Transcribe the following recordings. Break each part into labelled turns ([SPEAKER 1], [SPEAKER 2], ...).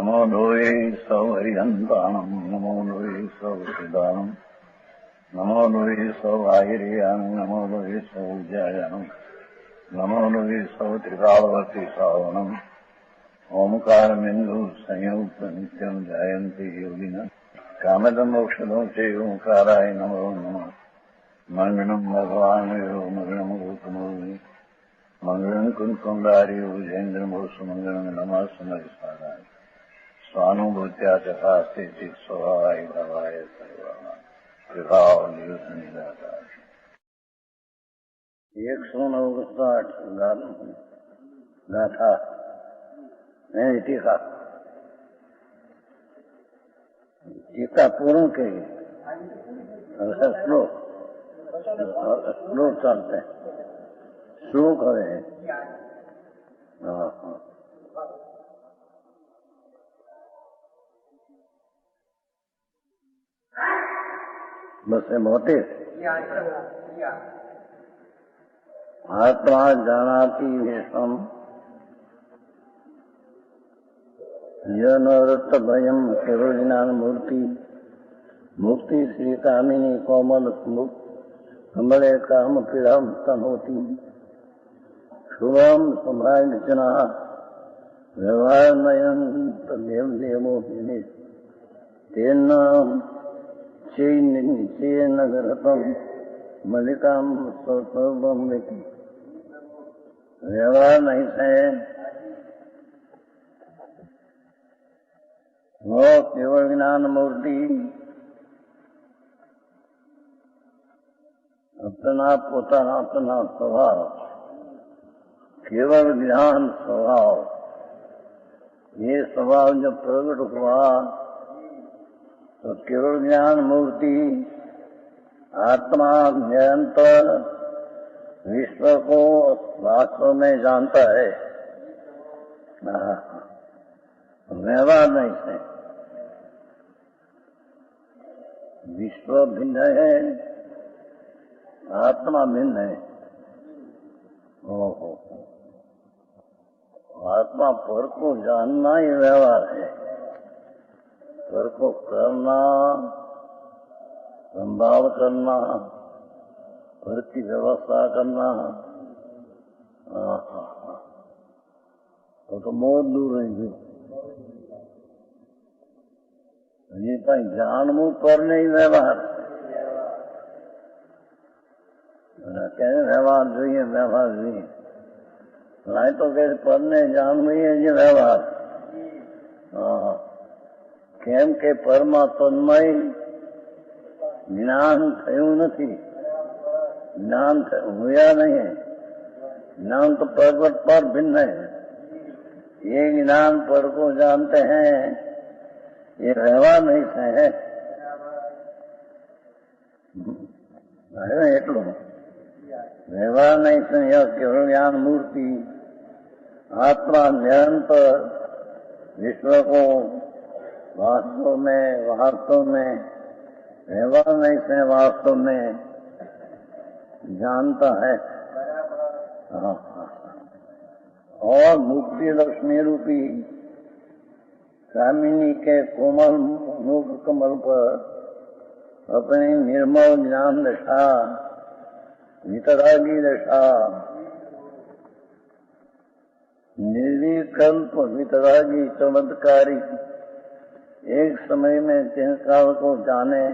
[SPEAKER 1] नमो लोये सौहरिहन्ताणम् नमो लोये सौहृदानम् नमो लोये सौभागिर्यानम् नमो लोये सौज्यायानम् नमो लोये सौत्रिकालवर्ति सावनम् ओंकारमिन्दु संयुक्त नित्यम् जायन्ति योगिनः कामदम् मोक्षदम् च ओंकाराय नमो नमः मङ्गलम् भगवान् मङ्गलम् गौतमोऽग्नि मङ्गलम् कुन्कुण्डार्यो जयेन्द्रमोऽस्तु मङ्गलम् नमः सुमरिसाराय स्वानुभूत्या चकास्ते स्वभावाय भावाय सर्वाः विभाव निदाकार 159 गाथा नहीं टीका पूर्ण करिए श्लोक चलते हैं श्लोक है बस मोटे आत्मा जानाति विश्वम यनरत भयम केवल ज्ञान मूर्ति मुक्ति श्री कामिनी कोमल कमले काम पीड़म तनोति शुभम समायचना व्यवहार नयन तदेव देवो तेन चेन गरतम मलिकाम सर्वम व्यवहार नहीं है वो केवल ज्ञान मूर्ति अपना पोताना अपना स्वभाव केवल ज्ञान स्वभाव ये स्वभाव जब प्रकट हुआ तो केवल ज्ञान मूर्ति आत्मा निरंतर विश्व को वास्तव में जानता है व्यवहार नहीं है विश्व भिन्न है आत्मा भिन्न है ओहो आत्मा पर को जानना ही व्यवहार है पर को करना संभाव करना पर की व्यवस्था करना तो बहुत दूर है जी कहीं जानવું पर नहीं व्यवहार कहने व्यवहार જોઈએ नहीं तो कहते पर ने जानવું है जी व्यवहार કેમ કે પરમાત્મય જ્ઞાન થયું નથી જ્ઞાન हुआ नहीं है ज्ञान तो प्रगट पर भिन्न है ये ज्ञान पर को जानते हैं ये व्यवहार नहीं है એટલું व्यवहार नहीं है केवल ज्ञान मूर्ति आत्मा निरंतर विश्व को वास्तव में व्यवहार नहीं से वास्तव में जानता है और मुक्ति लक्ष्मी रूपी कामिनी के कोमल मुख कमल पर अपनी निर्मल ज्ञान दशा वितरागी दशा निर्विकल्प वितरागी चमत्कारी एक समय में तीन काल को जाने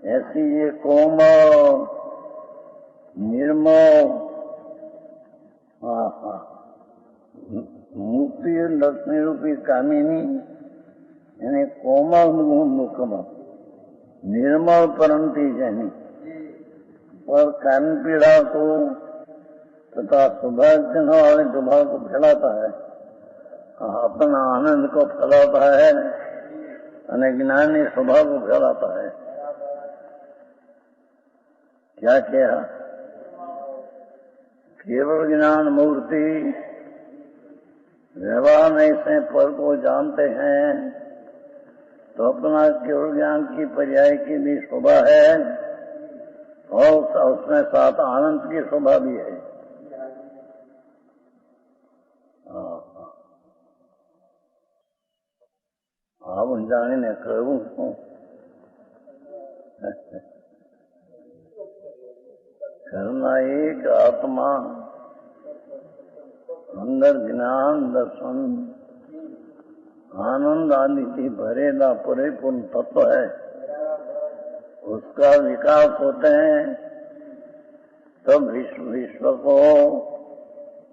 [SPEAKER 1] ऐसी ये कोमल निर्मल मुक्ति लक्ष्मी रूपी कामिनी यानी कोमल मुकमल निर्मल परंती जैनी पर कामी पीड़ा को तथा सौभाग्य वाले दुभाव को फैलाता है अपना आनंद को फैलाता है और ज्ञानी स्वभाव को फैलाता है क्या किया केवल ज्ञान मूर्ति व्यवहार नहीं से पर को जानते हैं तो अपना केवल ज्ञान की पर्याय की भी शोभा है और उसमें साथ आनंद की शोभा भी है આવું જાણીને કરવું શું? ઘરના એક આત્મા अंदर ज्ञान दर्शन आनंद आदि की भरेला परिपूर्ण तत्व है, उसका विकास होते हैं तब विश्व को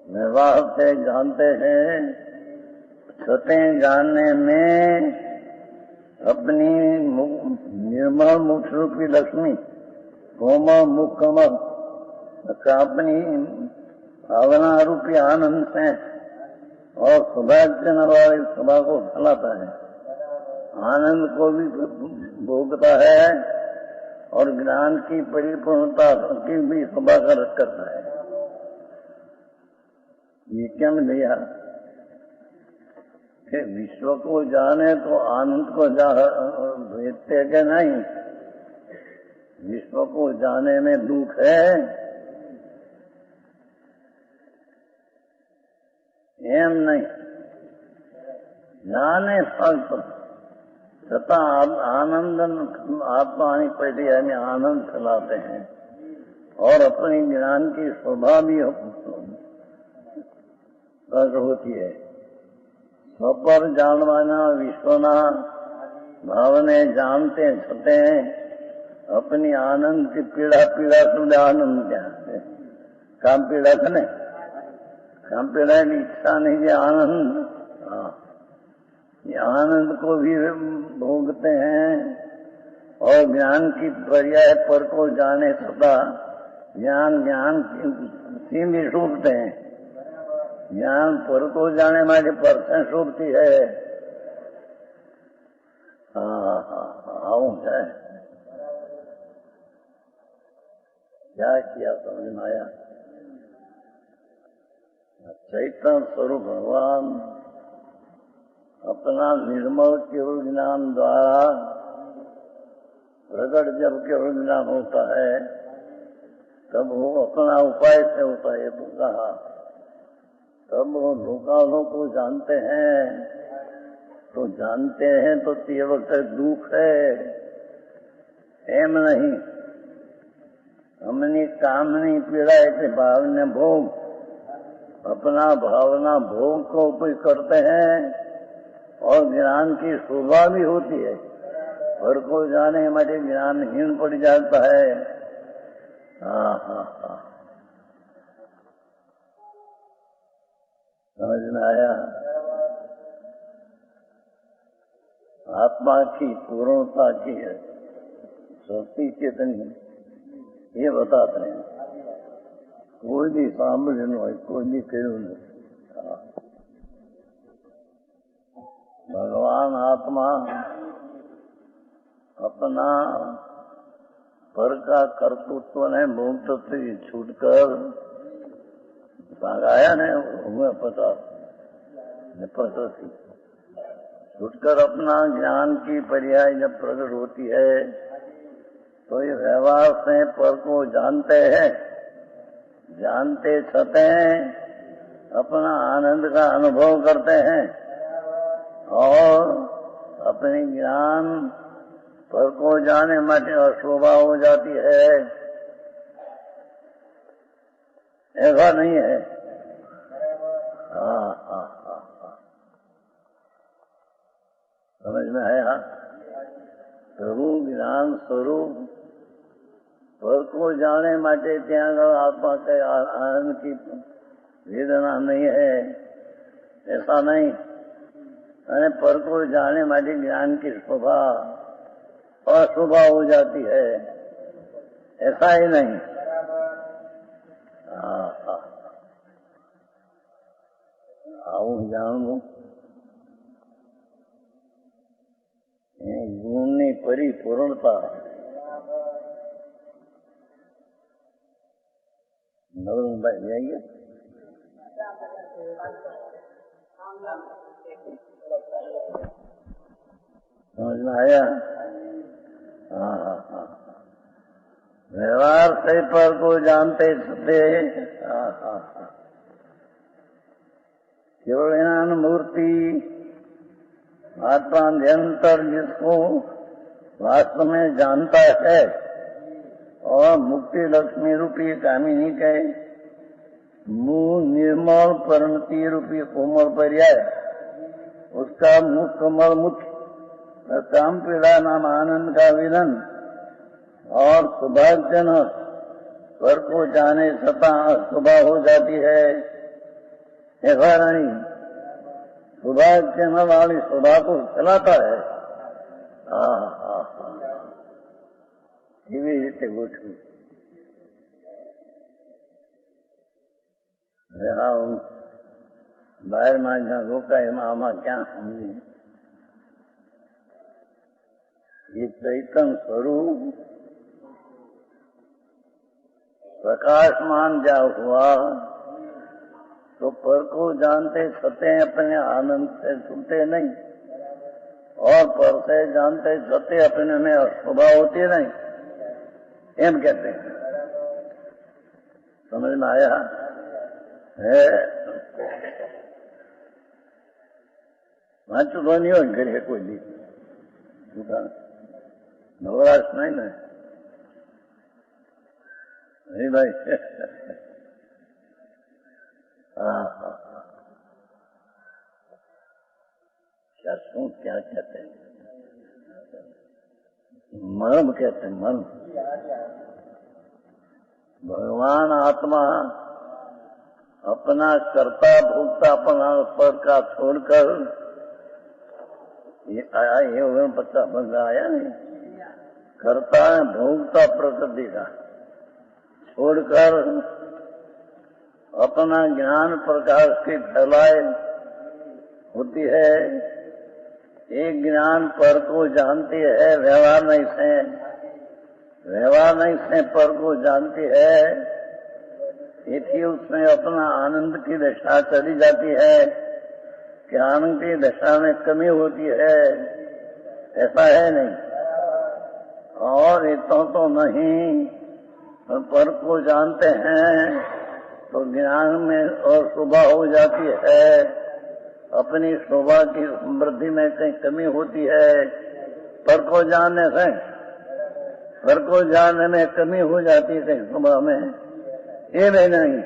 [SPEAKER 1] व्यवहार से जानते हैं। सतें जानने में अपनी निर्मल मुख रूपी लक्ष्मी कोमल मुख कमल अपनी भावना रूपी आनंद से और सौभाग्य वाली सभा को फैलाता है, आनंद को भी भोगता है और ज्ञान की परिपूर्णता की भी सभा करता है। ये क्या भैया कि विश्व को जाने तो आनंद को भेजते के नहीं, विश्व को जाने में दुख है एम नहीं, जाने फक्त छતાં आनंद आत्मा पेटी यानी आनंद फैलाते हैं और अपनी ज्ञान की शोभा भी प्रकट होती है। स्वपर जानवाना विश्वना भावने जानते छते अपनी आनंद की पीड़ा सुन आनंद क्या है? काम पीड़ा था नहीं, काम पीड़ा की इच्छा नहीं कि आनंद, ये आनंद को भी भोगते हैं और ज्ञान की पर्याय पर को जाने सदा ज्ञान की भी शोभते हैं। ज्ञान पर को जाने मारे पर से शोभती है। आऊं है क्या किया समझ में आया? चैतन्य स्वरूप भगवान अपना निर्मल केवल ज्ञान द्वारा प्रकट जब केवल ज्ञान होता है तब वो अपना उपाय से होता है तो कहा, तब वो लोकालों को जानते हैं तो ते वक्त दुख है एम नहीं, हमने कामनी पीड़ा ऐसे भावना भोग अपना भावना भोग को उपयोग करते हैं और ज्ञान की शोभा भी होती है, घर को जाने माटे ज्ञानहीन पड़ जाता है। समझ में आया? आत्मा की पूर्णता की है शक्ति कितनी ये बताते हैं। कोई भी सामने न हो, कोई भी क्यों नहीं, भगवान आत्मा अपना पर का कर्तृत्व ने भोक्तृत्व से छूटकर भागाया ने हमें पता छूटकर अपना ज्ञान की पर्याय जब प्रकट होती है तो ये व्यवहार से पर को जानते हैं, जानते छते अपना आनंद का अनुभव करते हैं और अपने ज्ञान पर को जाने माटे अशोभा हो जाती है। ऐसा नहीं है। समझ में आया? प्रभु ज्ञान स्वरूप पर को जाने माटे त्या आत्मा के आनंद की वेदना नहीं है, ऐसा नहीं। अरे पर को जाने माटे ज्ञान की शोभा अशोभा हो जाती है, ऐसा ही नहीं। આવું જાણવું એ ગુણની પરિપૂર્ણતા નવરંગભાઈ જાઈએ समझ में आया? व्यवहार से पर को जानते थे केवल ज्ञान मूर्ति आत्मा निरंतर जिसको वास्तव में जानता है और मुक्ति लक्ष्मी रूपी कामिनी के मुंह निर्मल परिणति रूपी कोमल पर्याय उसका मुख कमल मुख्य काम पीड़ा नाम आनंद का विलन और सौभाग्यजनक स्वर को जाने सता सुबह हो जाती है। ऐसा नहीं सौभाग्यजनक वाली सुबह को चलाता है। એવી રીતે ગોઠવું. બહારમાં જ્યાં રોકાય એમાં આમાં ક્યાં સમજી ये चैतन स्वरूप प्रकाशमान जा हुआ तो पर को जानते सते अपने आनंद से छूटे नहीं और पर से जानते सते अपने में अशोभा होती नहीं एम कहते हैं। समझ में आया है? वाँचू तो नहीं हो घरे कोई दी नवराश नहीं ना नहीं भाई। क्या शू क्या कहते हैं? मर्म कहते हैं मर्म। भगवान आत्मा अपना कर्ता भोक्ता अपना पर का छोड़कर ये आया ये पता बंदा आया नहीं करता है भोगता प्रकृति का छोड़कर अपना ज्ञान प्रकाश की फैलाए होती है। एक ज्ञान पर को जानती है व्यवहार नहीं से पर को जानती है। इसी उसमें अपना आनंद की दशा चली जाती है कि आनंद की दशा में कमी होती है। ऐसा है नहीं और इतना तो नहीं पर को जानते हैं तो ज्ञान में और शोभा हो जाती है। अपनी शोभा की समृद्धि में कहीं कमी होती है पर को जानने से पर को जानने में कमी हो जाती है कहीं शोभा में ये भी नहीं।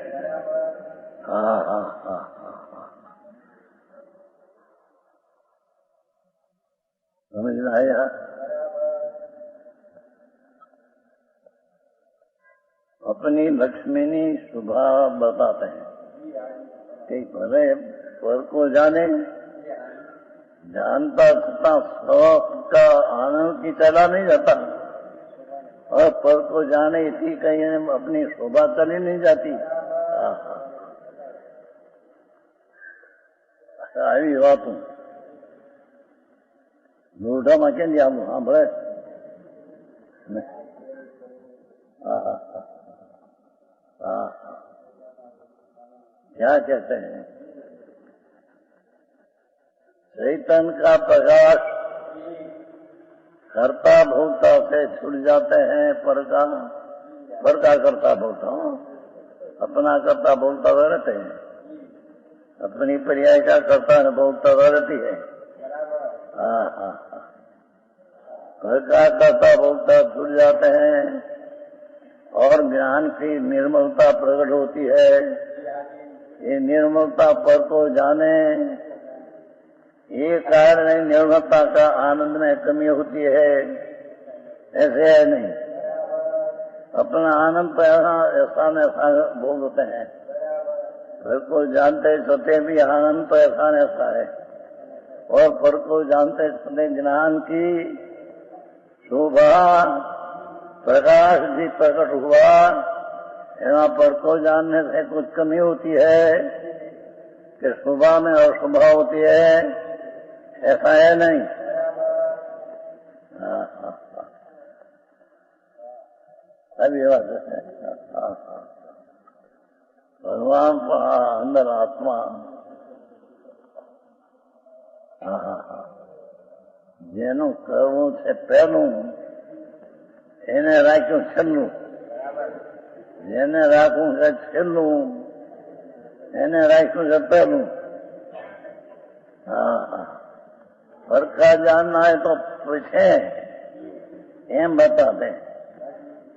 [SPEAKER 1] समझ में आया? अपनी लक्ष्मी शुभा बताते हैं कि भले पर को जाने जानता सता सबका आनंद की चला नहीं जाता और पर को जाने इसी कहीं अपनी शोभा चली नहीं जाती। आई बात हूँ लूढ़ा में क्या दिया हाँ बड़े क्या कहते हैं? चैतन का प्रकाश करता भोक्ता से छूट जाते हैं पर का करता भोक्ता अपना करता भोक्ता रहते हैं। अपनी पर्याय का करता भोक्ता रहती है। घर का करता भोक्ता छूट जाते हैं और ज्ञान की निर्मलता प्रकट होती है। ये निर्मलता पर को जाने ये कारण निर्मलता का आनंद में कमी होती है। ऐसे है नहीं अपना आनंद तो ऐसा भोगते हैं। घर को जानते सते भी आनंद तो ऐसा है और पर को जानते सते ज्ञान की शोभा प्रकाश भी प्रकट हुआ। यहाँ पर को जानने से कुछ कमी होती है कि शोभा में अशुभा होती है। ऐसा है नहीं। अभी बात है भगवान अंदर आत्मा જેનું કરવું છે પહેલું એને રાખ્યું છેલ્લું જેને રાખવું છે છેલ્લું એને રાખ્યું છે પહેલું। पर का जानना है तो पूछे, एम बताते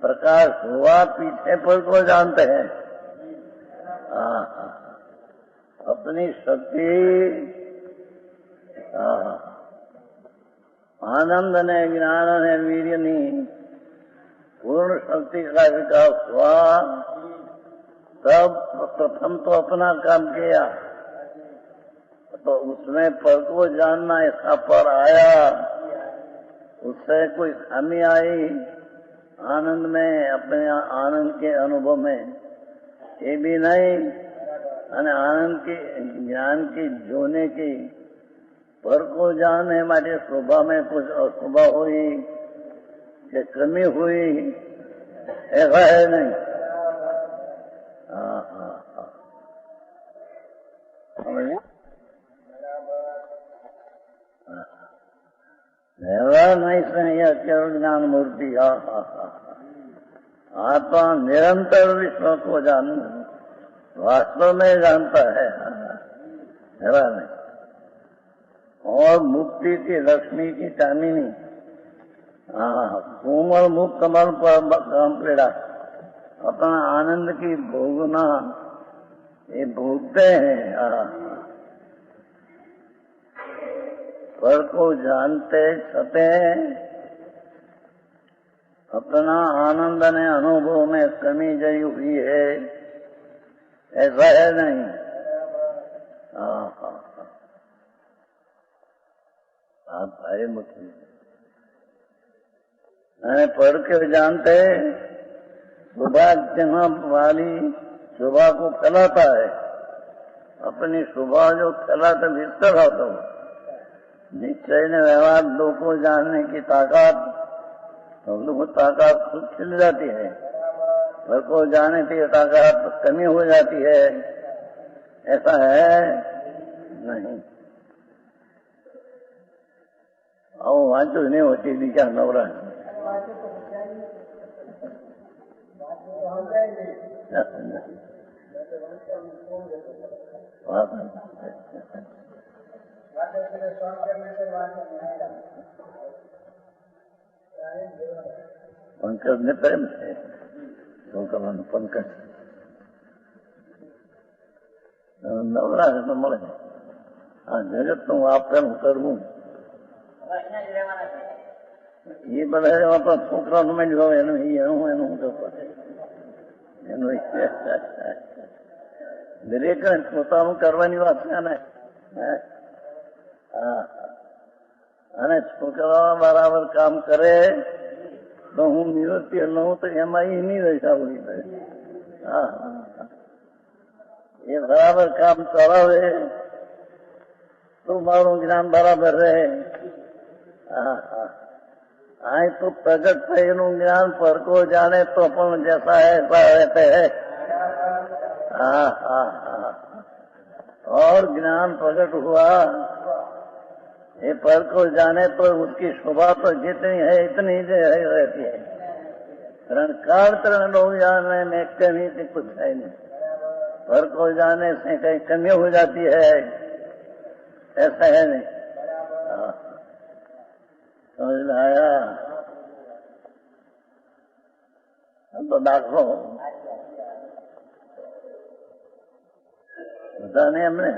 [SPEAKER 1] प्रकाश हुआ पीछे पर को जानते हैं। अपनी शक्ति आनंद ने ज्ञान ने वीर्य ने पूर्ण शक्ति का विकास हुआ, तब प्रथम तो अपना काम किया, तो उसमें पर को जानना ऐसा पर आया, उससे कोई खामी आई आनंद में, अपने आनंद के अनुभव में, ये भी नहीं। आनंद के ज्ञान की जोने की पर को जाने माटे शोभा में कुछ अशोभा हुई कि कमी हुई, ऐसा है नहीं। व्यवहार नहीं सही केवल ज्ञान मूर्ति। आत्मा निरंतर विश्व को जान वास्तव में जानता है, व्यवहार नहीं। और मुक्ति की लक्ष्मी की कामिनी, कोमल मुख कमल पर काम पीड़ा, अपना आनंद की भोगना, ये भोगते हैं। पर को जानते छते अपना आनंद ने अनुभव में कमी जई हुई है, ऐसा है नहीं। आप भाई मुख्य पढ़ के जानते सुबह जहाँ वाली सुबह को फैलाता है, अपनी सुबह जो फैलाते भीतर हो तो निश्चय ने व्यवहार दो को जानने की ताकत, तो ताकत खुद खिल जाती है, पर को जाने की ताकत कमी हो जाती है, ऐसा है नहीं। आओ वांचो नहीं होती थी क्या नवरा पंकज ने प्रेम છે શું કરવાનું पंकज નવરા છે તો મળે આ જગત નું આપેલું કરવું એ બધા આપણા છોકરાનું મેં જો એનું એનું દરેક પોતાનું કરવાની વાત છે ને। અને છોકરા બરાબર કામ કરે તો હું નિવૃત્તિ લઉં તો એમાં એની દશા ઉડી પડે। એ બરાબર કામ કરાવે તો મારું જ્ઞાન બરાબર રહે। આ તો પ્રગટ થયેલું જ્ઞાન પર को जाने तो પણ जैसा है ऐसा रहते है। और ज्ञान प्रकट हुआ, ये पर को जाने तो उसकी शोभा तो जितनी है इतनी ही रहती है। रणकाल तरण लोग जाने में कमी से कुछ है नहीं, पर को जाने से कहीं कमी हो जाती है, ऐसा है नहीं। समझ में आया? तो दाखलो पता नहीं हमने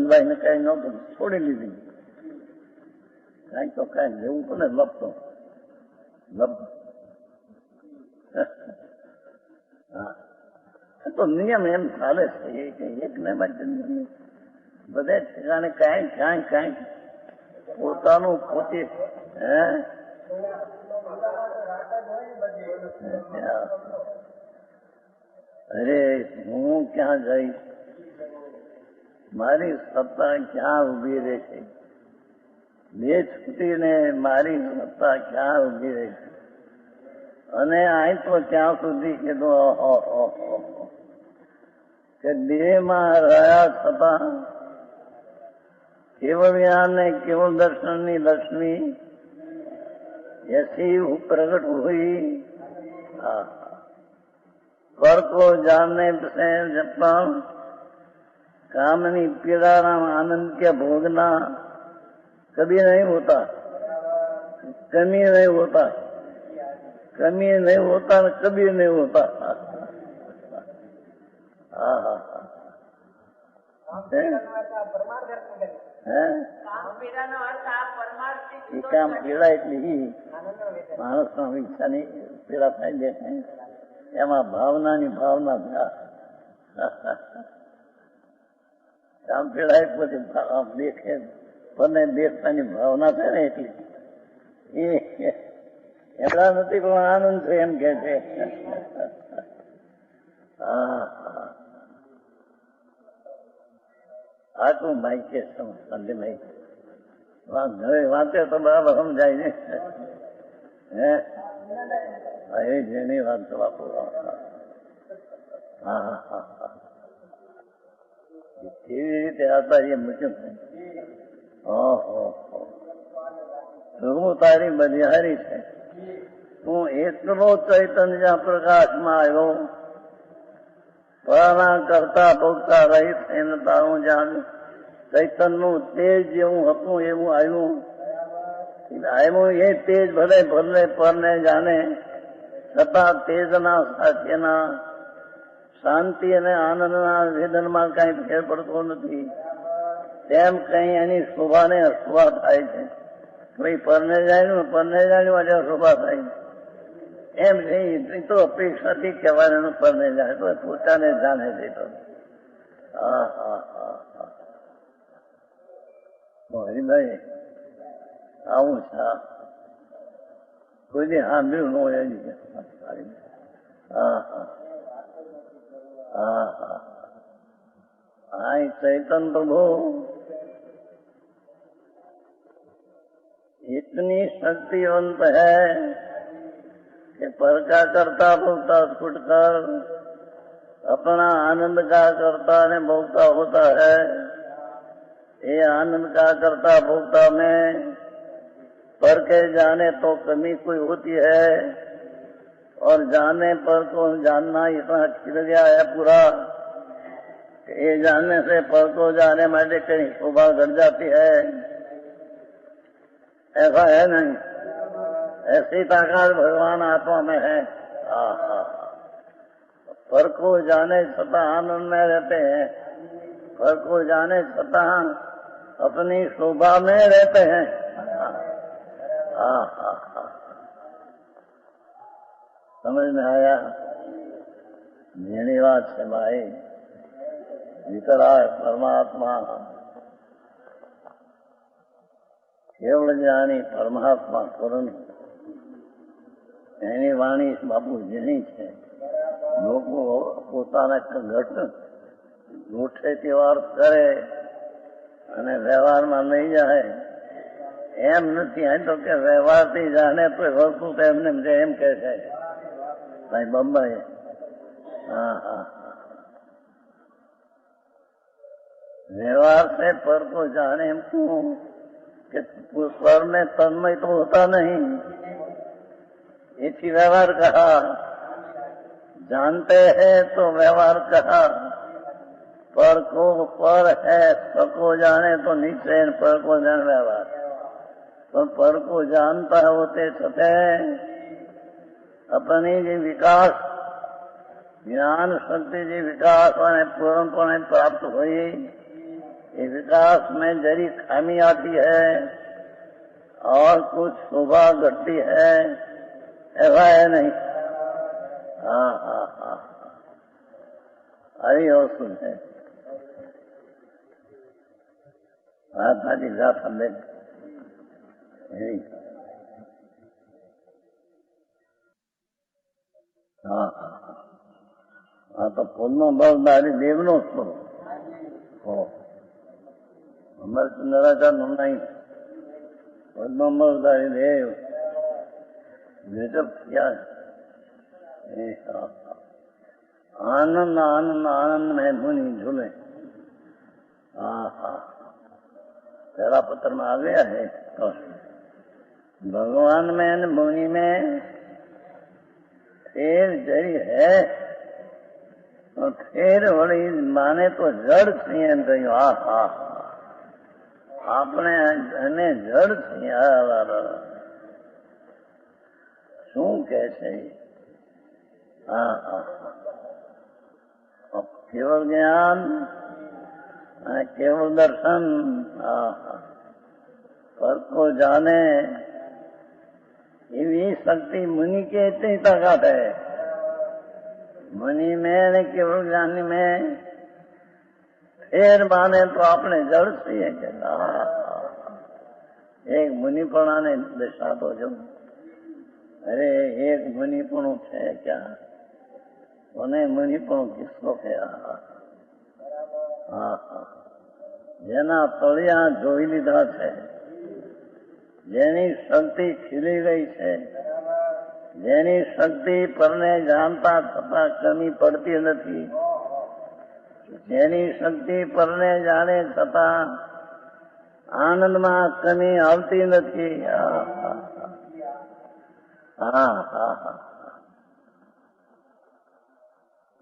[SPEAKER 1] भाई ने कहीं न छोड़ी लीधी, कहीं तो कहीं जेવું तो ने लपतो लप तो नियम एम चाले છે કે એક ને માટે બધે ઠેકાણે કાંઈ કાંઈ કાંઈ પોતાનું પોતે અરે હું ક્યાં જઈ, મારી સત્તા ક્યાં ઉભી રહેશે, બે છૂટીને મારી સત્તા ક્યાં ઉભી રહેશે। અને અહીં તો ત્યાં સુધી કીધું કે દેહમાં રહ્યા છતાં केवल ज्ञान ने केवल दर्शन की लक्ष्मी ऐसी प्रकट हुई। पर को जानने से जब कामनी पीड़ा नाम आनंद के भोगना कभी नहीं होता, कमी नहीं होता, कमी नहीं होता न कभी नहीं होता। કામ પીડા એટલે માણસનો ઈચ્છાની પીડા થાય છે, એમાં ભાવનાની ભાવના કામ પીડા એક પછી દેખે પને દેખતાની ભાવના છે ને એટલી એમડા નથી પણ આનંદ છે એમ કે છે. આટલું ભાઈ કે સંજયભાઈ ઘરે વાંચે તો બરાબર સમજાય ને. હે જેની વાત તો બાપુ કેવી રીતે હતા એ મૂક્યું છે. હું તારી બલિહારી છે, તું એટલો ચૈતન્ય પ્રકાશમાં આવ્યો, પરાણા કરતા ભોગતા રહિત એને તારું જાણ્યું. ચૈતનનું તેજ જેવું હતું એવું આવ્યું. એ તેજ ભલે ભલે પરને જાણે, છતાં તેજના સાથેના શાંતિ અને આનંદના વેદનમાં કઈ ફેર પડતો નથી. તેમ કઈ એની શોભાને અશોભા થાય છે. કોઈ પરને જાણ્યું એટલે શોભા થાય એમ નહીં. તો અપેક્ષાથી કહેવાય પરને જાણે તો પોતાને જાણે છે. તો હરિભાઈ આવું છે, કોઈને સાંભળ્યું ન હોય એની. चैतन प्रभु इतनी शक्तिवंत है कि पर का करता भोगता छूटकर अपना आनंद का करता ने भोगता होता है. ये आनंद का करता भोगता में पर के जाने तो कमी कोई होती है, और जाने पर तो जानना इतना खिल गया है पूरा, ये जानने से पर को जाने માટે कहीं शोभा घट जाती है. ऐसा है नहीं, ऐसी ताकत भगवान आत्मा में है. पर को जाने छता आनंद में रहते हैं, पर को जाने छता अपनी शोभा में रहते हैं. समझ में आया? मेरी बात है भाई. વિતરાય પરમાત્મા કેવળ જ્ઞાની પરમાત્મા પૂર્ણ એની વાણી બાપુ જેની છે. લોકો પોતાના ઘટ ગોઠે તહેવાર કરે અને વ્યવહારમાં નહીં જાય એમ નથી. એમ તો કે વ્યવહારથી જાણે તો વસ્તુ તો એમને એમ કે છે ભાઈ બંબાઈ. व्यवहार से पर को जाने क्यों कि पर में तन्मय तो होता नहीं, इसी व्यवहार कहा. जानते हैं तो व्यवहार कहा. पर को पर है, पर को जाने तो निश्चय पर को जान व्यवहार. तो पर को जानता होते छते अपनी जी विकास ज्ञान शक्ति जी विकास पूर्णपणे प्राप्त हुई. ये विकास में जरी खामी आती है और कुछ शोभा घटती है, ऐसा है नहीं. हरी और सुन है महात्मा जी जात हमने तो પૂર્ણ બળદારી દેવનો સ્વરૂપ. અમારે તો નિરાકાર નું નહીં. પૂર્ણ બળદારી દેવ ગજબ થયા. आनंद आनंद आनंद में धुनी झूले. तेरा पत्र में आ गया है तो भगवान में मुनि में एक जरी है, ફેર વળી માને તો જડ છીએ એમ કહ્યું. હા હા આપણે એને જડ છીએ. શું કે છે? હા હા કેવળ જ્ઞાન અને કેવળ દર્શન. હા હા पर को जाने ये शक्ति मुनि के इतनी ताकत है. मुनि में केवल ज्ञानी में फिर माने तो आपने जड़ से है. एक मुनिपणा ने दशा तो जो अरे एक मुनिपणु है क्या? उन्हें मुनिपणु किसको है? हाँ हाँ जेना तळिया જોઈ લીધા છે, જેની શક્તિ ખીલી ગઈ છે, જેની શક્તિ પરને જાણતા છતાં કમી પડતી નથી, જેની શક્તિ પરને જાણે છતાં આનંદમાં કમી આવતી નથી. હા હા હા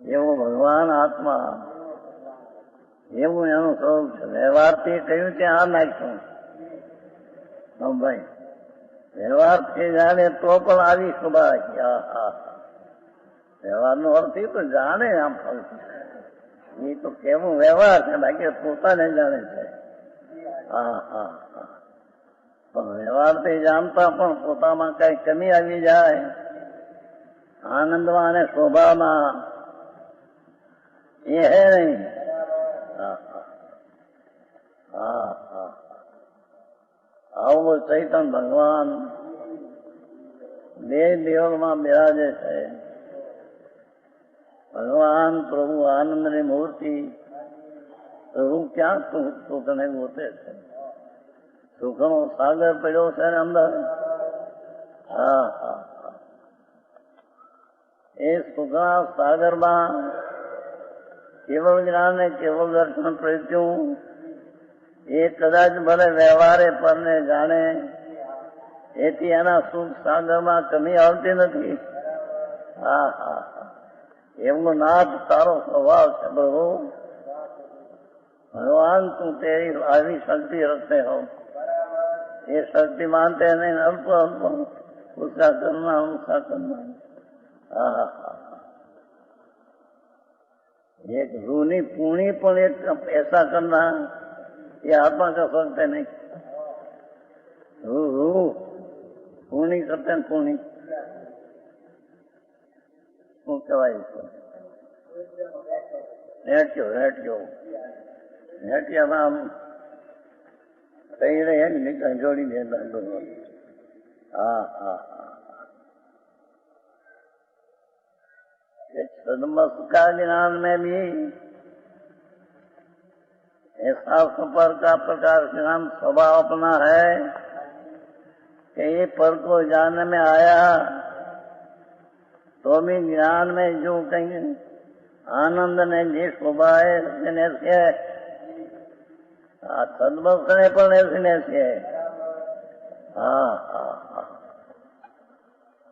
[SPEAKER 1] એવો ભગવાન આત્મા, એવું એનું સ્વરૂપ છે. વ્યવહારથી કહ્યું ત્યાં આ નાખ્યું. ભાઈ વ્યવહારથી જાણે તો પણ આવી શોભા. વ્યવહારનો અર્થ એ તો જાણે આમ એ તો કેવું વ્યવહાર છે, બાકી પોતાને જાણે છે. હા હા હા પણ વ્યવહારથી જાણતા પણ પોતામાં કઈ કમી આવી જાય આનંદમાં અને શોભામાં એ હે નહીં. આવો ચૈતન ભગવાન દેહ દેવમાં બિરાજે છે. ભગવાન પ્રભુ આનંદની મૂર્તિ. પ્રભુ ક્યાં સુખને ગોતે છે? સુખનો સાગર પડ્યો છે ને અંદર. હા હા એ સુખના સાગરમાં કેવળ જ્ઞાન ને કેવળ દર્શન પ્રત્યું એ કદાચ ભલે વ્યવહારે પરને જાણે એથી એના સુખ સાગરમાં કમી આવતી નથી. હા હા એમનો નાથ તારો સ્વભાવ છે. પ્રભુ ભગવાન તું તેરી આવી શક્તિ રખते हो. ये शक्ति मानते नहीं अल्प अल्प उसका करना उसका करना. હા હા एक रूनी पूणी पण एक ऐसा करना ये आत्मा का सकते नहीं. रू પૂણી કરતે ને પૂણી શું કહેવાય? રેટિયામાં આમ કઈ રહે ને જોડી દેતા. હા હા सदमस्त का ज्ञान में भी ऐसा सफर का प्रकार से नाम स्वभाव अपना है कि ये पर को जानने में आया तो भी ज्ञान में जो कहीं आनंद ने जी शोभा है ऐसे है. सदमस्त ने पण ऐसे है. हाँ हाँ हाँ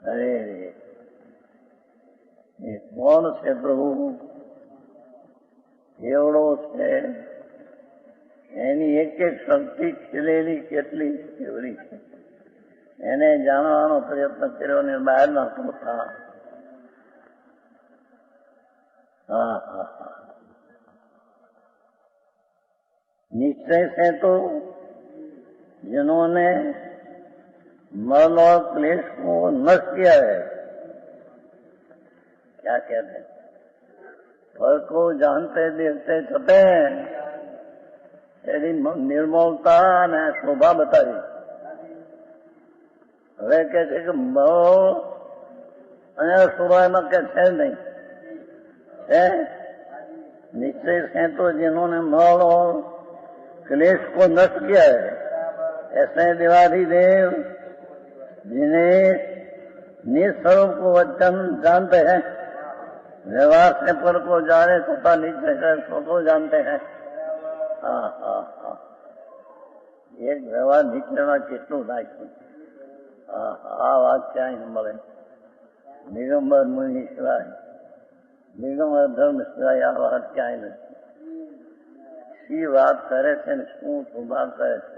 [SPEAKER 1] अरे એ કોણ છે પ્રભુ? એવડો છે એની એક એક શક્તિ ખીલેલી કેટલી કેવડી છે એને જાણવાનો પ્રયત્ન કર્યો ને બહારના પોતા. હા હા હા निश्चय से तो जिन्होंने मल और क्लेश को नष्ट किया है. क्या कहते हैं? फल को जानते देखते छते એની નિર્મળતા અને શોભા બતાવી. હવે કે છે કે મળ અને શોભામાં કે છે નહીં है. निश्चय से तो जिन्होंने मल और क्लेश को नष्ट किया है ऐसे देवाधिदेव जिन्हें निस्वरूप को वचन जानते हैं, व्यवहार से पर को जाने तथा निश्चय से को जानते हैं. हाँ हाँ हाँ एक व्यवहार निश्चयમાં કેટલું નાખ્યું. આ વાક્ય અહીં મળે. દિગંબર મુનિ સિવાય દિગંબર ધર્મ સિવાય આ વાત ક્યાંય નથી. શી વાત કરે છે ને શું શોભા કરે છે.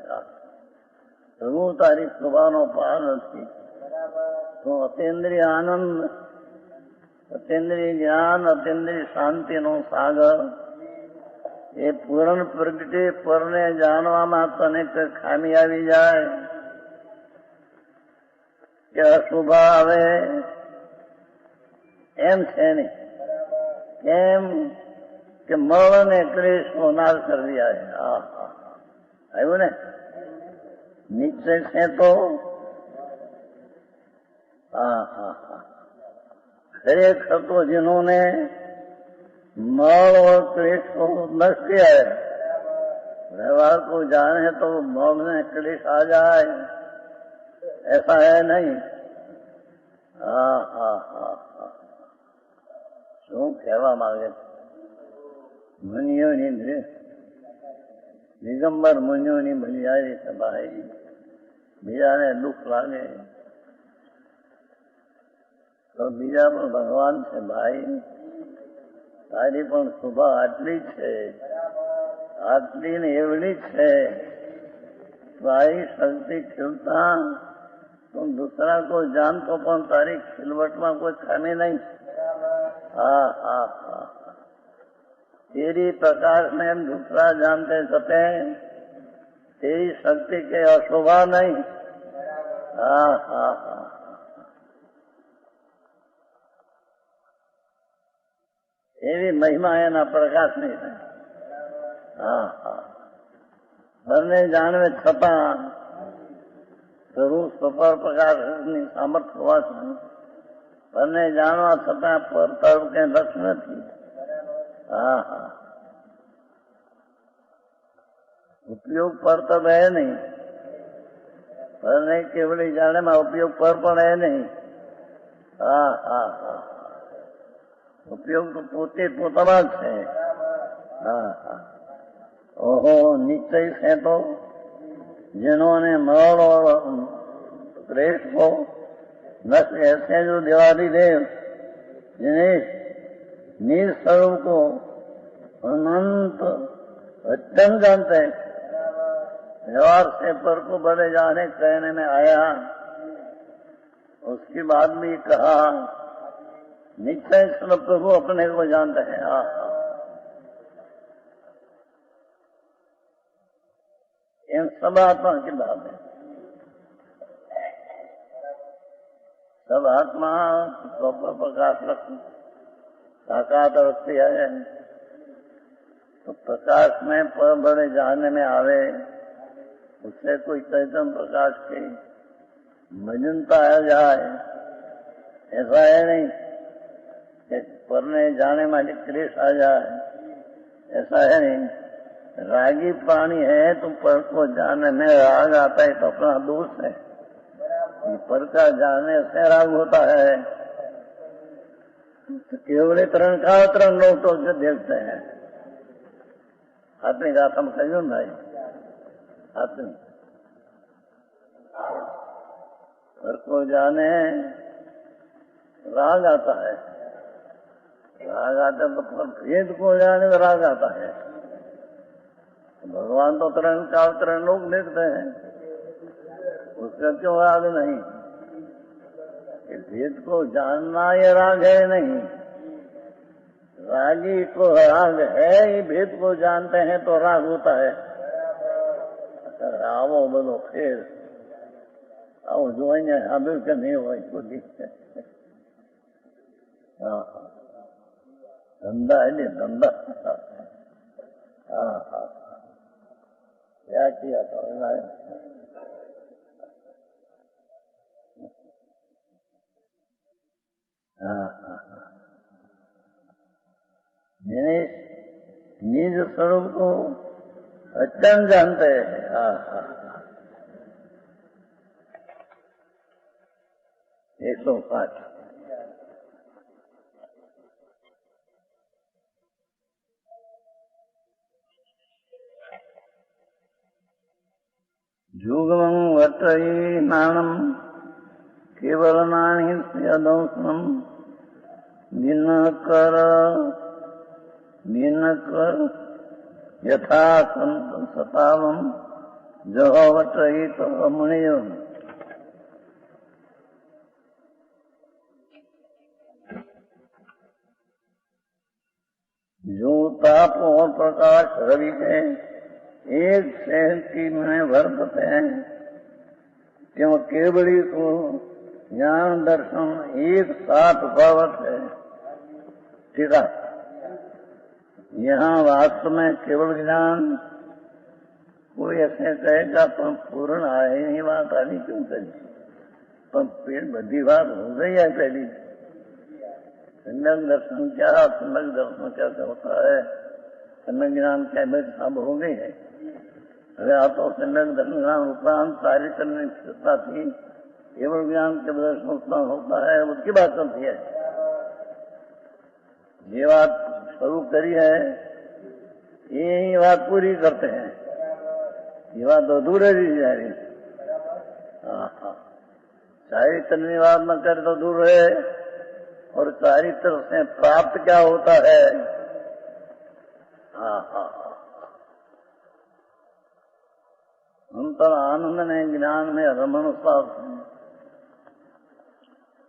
[SPEAKER 1] પ્રભુ તારી શોભાનો પાર નથી. તો અતેન્દ્રિય આનંદ, અતેન્દ્રિય જ્ઞાન, અતેન્દ્રિય શાંતિનો સાગર એ પૂર્ણ પ્રગટે પરને જાણવામાં તને ખામી આવી જાય કે અશુભા આવે એમ છે ને. કેમ કે મળ ને ક્લેશ નો નાશ કરી દિયા. આવ્યું ને નિશ્ચય છે તો खरेखर तो जिन्होंने मल और क्लेश को नष्ट किया है, व्यवहार को जाने तो मल में क्लेश आ जाए ऐसा है नहीं. શું કહેવા માંગે મુનિઓની દિગંબર મુનિઓની ભલિયારી સભાઈ બીજાને દુઃખ લાગે તો બીજા પણ ભગવાન છે ભાઈ. તારી પણ શોભા આટલી છે, આટલી ને એવડી છે. તારી શક્તિ ખીલતા તો दूसरा को जानतो પણ તારી ખીલવટમાં કોઈ ખામી નહીં. तेरी प्रकाश में दूसरा जानते सके, तेरी शक्ति के अशोभा नहीं. એવી મહિમા એના પ્રકાશની છે. બંને જાણવે છતાં સ્વરૂપ સફળ પ્રકાશની સામર્થ્ય હોવા છે. બંને જાણવા છતાં પર તરફ કઈ લક્ષ નથી. ઉપયોગ પર તો હે નહીં, બંને કેવડી જાણે માં ઉપયોગ પર પણ હે નહીં. ઉપયોગ તો પોતે પોતામાં જ છે. ઓહો નિશ્ચય છે તો जिन्होंने मल और क्लेश को नष्ट ऐसे जो देवादी देव जिन्हें निज स्वरूप को अनंत अत्यंत जानते हैं, व्यवहार से पर को बड़े जाने कहने में आया. उसके बाद भी कहा निश्चय सब प्रभु अपने को जानते हैं. इन सब आत्मा की बात है. सब आत्मा स्वप्न प्रकाश साकार रखती है. तो प्रकाश में पर बड़े जानने में आवे, उससे कोई चैतन्य प्रकाश की मजनता आ जाए ऐसा है नहीं कि परने जाने वाली क्लेश आ जाए ऐसा है नहीं. रागी प्राणी है तो पर को जानने में राग आता है तो अपना दोष है. पर का जानने से राग होता है. तो केवल त्रण लोग तो देखते हैं. आत्मिक आत्म कहूँ भाई, आत्मिक पर को जाने राग आता है. राग आता है तो पर भेद को जाने में राग आता है. भगवान तो त्रण लोग देखते हैं, उसका क्यों राग नहीं. भेद को जानना ये राग है नहीं. रागी को राग है, ये भेद को जानते हैं तो राग होता है. आवो बोलो फिर आओ जो साबिर के नहीं हो इसको दिखते. धंधा है धंधा. क्या किया था निज स्वरूप को अत्यंत जानते हैं. 105 जुगमं वटयी नाणम केवल नाणी यदौष्णम दिनकर यथा सतावम जहोवटहित मुनियों। जो ताप और प्रकाश रवि के एक शहर की में वर्तते हैं, क्यों केवली को ज्ञान दर्शन एक साथ भावत है। ठीक है, यहाँ वास्तव में केवल ज्ञान कोई ऐसे कहेगा पर पूर्ण आए नहीं, बात आनी क्यों करी, पर पेड़ बड़ी बात हो गई है पहली। सम्यक दर्शन क्या, सम्यक दर्शन कैसे होता है, सम्यक ज्ञान क्या अब हो गई है। अरे आप तो सम्यक दर्शन उपरांत कार्य करने की क्षमता थी, केवल ज्ञान के दर्शन उत्पन्न होता है, उसकी बात चलती है। ये बात शुरू करी है, यही बात पूरी करते हैं, ये बात तो दूर है जा रही। कार्य करने बात न करे तो दूर है, और चारित्र से प्राप्त क्या होता है। अंतर आनंद ने ज्ञान में रमण साथ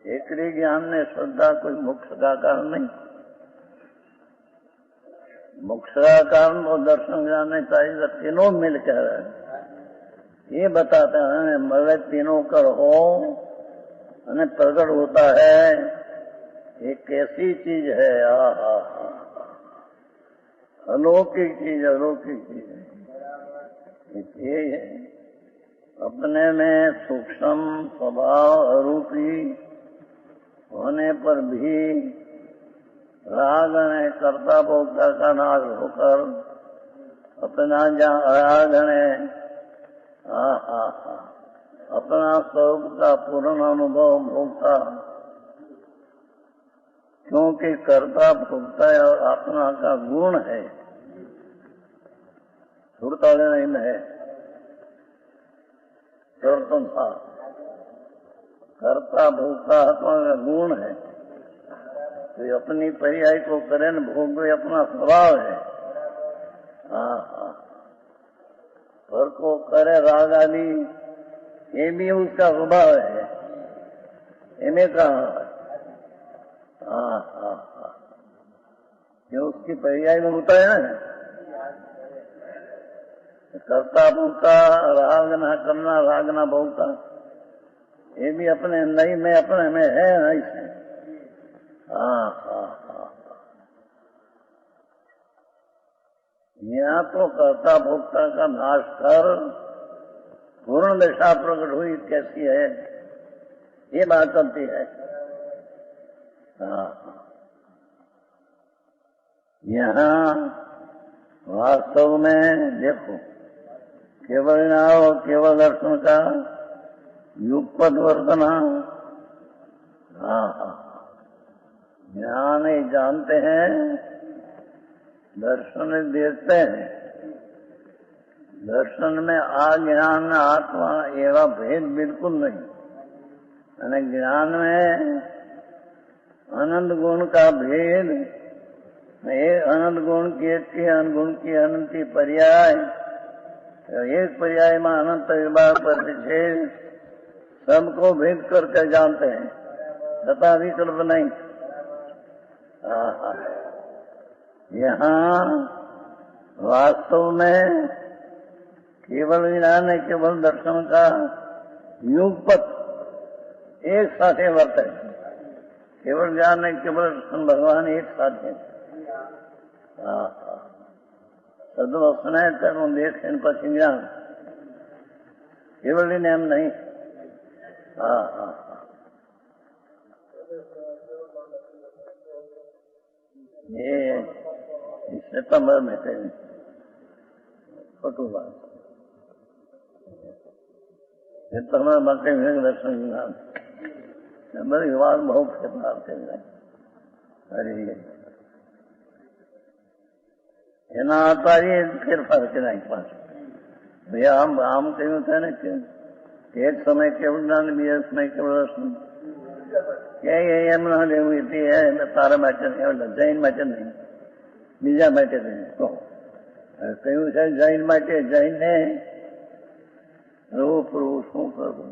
[SPEAKER 1] एक ज्ञान ने श्रद्धा कोई मोक्ष का कारण नहीं, मोक्ष का कारण और दर्शन ज्ञान ने चाहिए तीनों मिलकर ये बताते हैं। मगर तीनों कर हो प्रकट होता है, ये कैसी चीज है। अलौकिक चीज, अलौकिक चीज है। ये अपने में सूक्ष्म स्वभाव अरूपी होने पर भी राग ने कर्ता भोक्ता का नाश होकर अपना राग ने अपना स्वरूप का पूर्ण अनुभव भोगता, क्योंकि कर्ता भोक्ता और आत्मा का गुण है, छुड़ताले नहीं है। सर्वतम था कर्ता भोक्ता आत्मा का गुण है, तो अपनी पर्याय को करे न भोग अपना स्वभाव है। पर को करे राग आदि, ये भी उसका स्वभाव है। इन्हें कहा ये उसकी पर्याय में होता है ना, कर्ता भोक्ता, राग ना करना, राग ना भोक्ता, ये भी अपने नहीं में अपने में है नहीं से। यहाँ तो कर्ता भोक्ता का नाश कर पूर्ण दशा प्रकट हुई कैसी है, ये बात चलती है। यहाँ वास्तव में देखो, केवल ना हो केवल दर्शन का युगपद वर्तना। ज्ञान ही जानते हैं, दर्शन देखते हैं। दर्शन में ज्ञान आत्मा एवं भेद बिल्कुल नहीं। यानी ज्ञान में अनंत गुण का भेद, अनंत गुण की अनगुण की अनंती पर्याय, एक पर्याय में अनंत विभाग प्रतिषेध, सबको भेद करके जानते हैं, तथा विकल्प नहीं। यहाँ वास्तव में केवल ज्ञान है, केवल दर्शन का युगपत एक साथ वर्त है। केवल ज्ञान है, केवल दर्शन भगवान एक साथ है। सदवसन है तेनो देख इन पति ज्ञान, केवल नियम नहीं। ये सितंबर में थे फोटो बात सितंबर बाटे दर्शन ज्ञान बड़ी बात बहुत से बात थे। अरे એના હતા એ ફેરફાર કર્યા પાછ ભૈયા આમ કહ્યું છે ને કે એક સમય કેવું જ્ઞાન, બીજા સમય કેવું દર્શન, કે એમ ન લેવું તે તારા માટે જૈન માટે નહીં, બીજા માટે નહીં. કહો કયું છે જૈન માટે? જૈનને રવું પૂરવું શું કરવું?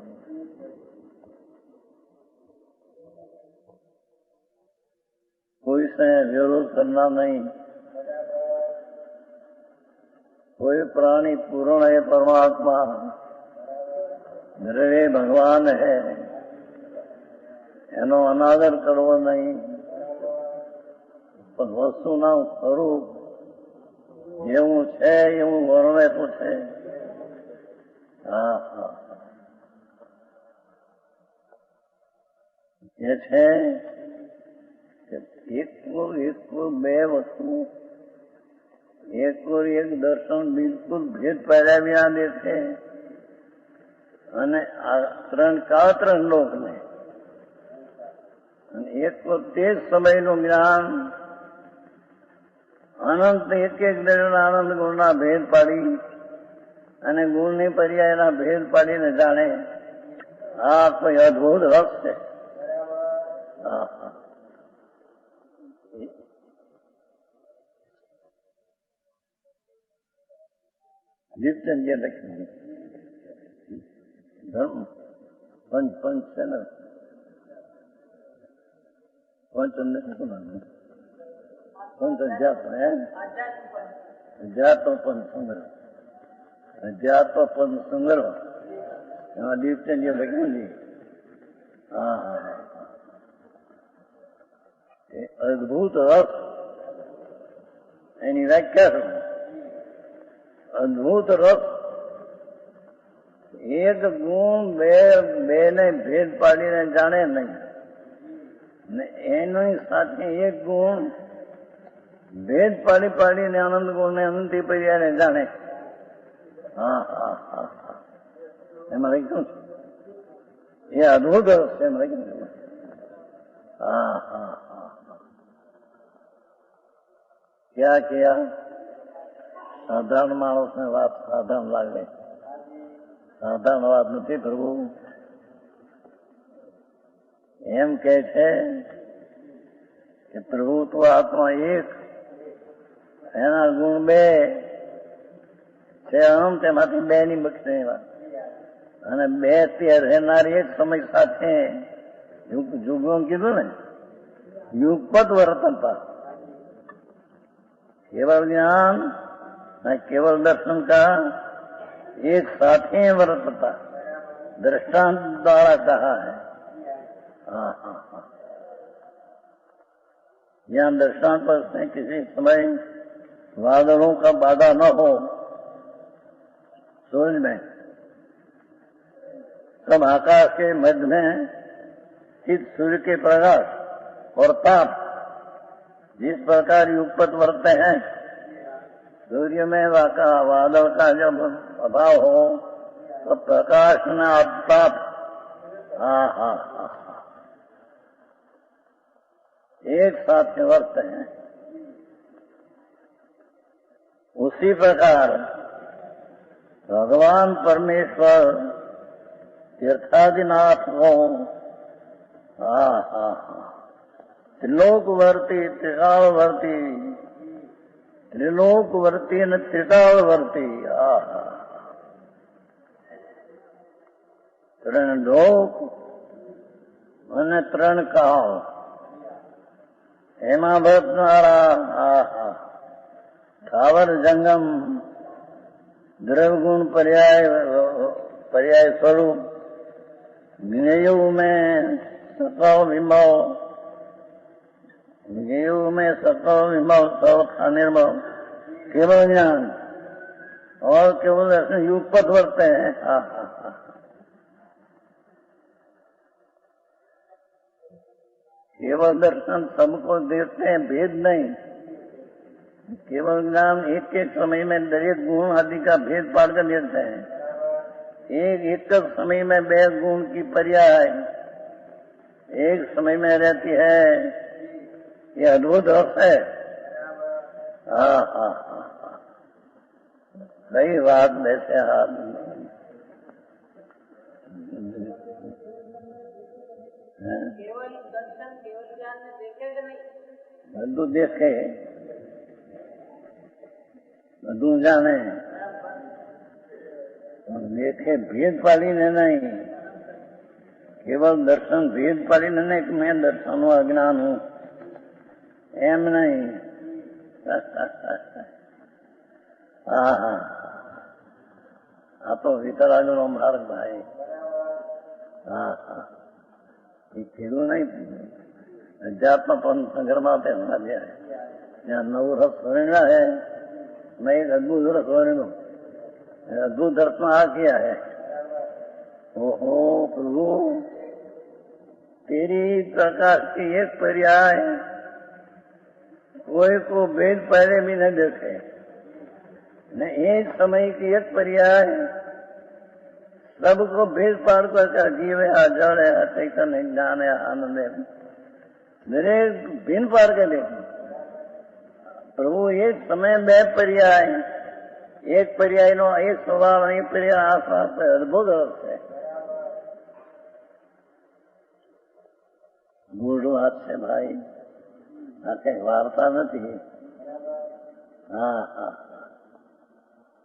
[SPEAKER 1] कोई से विरोध करना नहीं. कोई प्राणी पूर्ण है, परमात्मा द्रव्य भगवान है, એનો અનાદર કરવો નહીં. પણ વસ્તુના સ્વરૂપ એવું છે એવું વર્ણેતું છે. હા હા એ છે એક બે વસ્તુ, એક દર્શન બિલકુલ ભેદ પાડ્યા વિના દે છે. અને આ ત્રણ લોકને અને એક તે જ સમયનું જ્ઞાન અનંત એક દ્રવ્યના આનંદ ગુણના ભેદ પાડી અને ગુણની પર્યાયના ભેદ પાડીને જાણે. આ કોઈ અદભુત રસ છે. હા હા દીપચંદ્ર લખ્યું ધર્મ પંચ છે ને, પંચ શું નામ? પંચ જાતો પંચ સંગ્રહ, જાતો પંચ સંગ્રહ એમાં દીપચંદ્ર લખ્યું છે. હા હા એ અદભુત રસ એની વ્યાખ્યા શું? અદભુત રસ એક ગુણ બે ને ભેદ પાડીને જાણે નહીં, ને એની સાથે એક ગુણ ભેદ પાડીને આનંદ ગુણ ને અનંતી પર્યાયને જાણે. હા હા હા હા એમાં લખ્યું છે. એ અદભુત રસ છે એમ લખ્યું. હા હા હા ક્યાં ક્યાં સાધારણ માણસને વાત સાધારણ લાગે. સાધારણ વાત નથી પ્રભુ. એમ કે છે કે પ્રભુ તો આત્મા એક, એના ગુણ બે છે અનંત, તેમાંથી બે ની બક્ષણી વાત. અને બે તે રહેનારી એક સમય સાથે યુગો કીધું ને, યુગપત વર્તનતા. केवल ज्ञान न केवल दर्शन का एक साथ ही वर्तता दृष्टांत द्वारा कहा है. हाँ हाँ हाँ यहाँ दृष्टांत पर किसी समय बादलों का बाधा न हो सूरज में, तब आकाश के मध्य में स्थित सूर्य के प्रकाश और ताप जिस प्रकार युगपत वर्तते हैं, सूर्य में बादल का जब अभाव हो तो प्रकाश न ताप. हाँ हाँ हाँ एक साथ में वर्तते हैं. उसी प्रकार भगवान परमेश्वर तीर्थादिनाथ को हाँ हाँ हाँ त्रिलोकवर्ती त्रिकालवर्ती, त्रिलोकवर्ती न त्रिकालवर्ती. ત્રણ લોક અને ત્રણ કાળ એમાં વર્તનારા સ્થાવર જંગમ દ્રવ્યગુણ पर्याय स्वरूप ज्ञेयु में सकल विमल, ज्ञेयु में सकल विमल सर्वथा निर्मल केवल ज्ञान और केवल ऐसे युगपत वर्तते हैं. केवल दर्शन सबको देखते हैं, भेद नहीं. केवल ज्ञान एक एक समय में दरेक गुण आदि का भेद पाड़कर देखते हैं. एक समय में बे गुण की पर्याय एक समय में रहती है. ये अद्भुत रस है. हाँ हाँ हाँ सही बात. वैसे हाथ केवल બધું દેખે, બધું જાણે, દેખે ભેદ પાડીને નહીં, કેવળ દર્શન ભેદ પાડીને નહીં કે મેં દર્શનનું અજ્ઞાન હું, એમ નહીં. હા, આ તો વિતરાગનો માર્ગ ભાઈ. હા, એ કીધું નહીં, અધ્યાત્મ પણ સંગ્રહ ત્યાં નવું રસ વર્ણ્યા है, मैं एक अद्भुत रस वर्णू, अद्भुत रस में आ किया है. ओहो प्रभु, तेरी प्रकाश की एक पर्याय कोई को भेद पहले भी न देखे, न एक समय की एक पर्याय सबको भेद पार कर जीव है, अजड़ है, चैतन्य ज्ञान है, आनंद है, दरेक भिन्न पार के देखे. प्रभु एक समय બે પર્યાય, એક પર્યાયનો એક સ્વભાવ, એક પર્યાય આસપાસ અદભુત રસ છે. ગૂઢ વાત છે ભાઈ, આ કઈ વાર્તા નથી. હા હા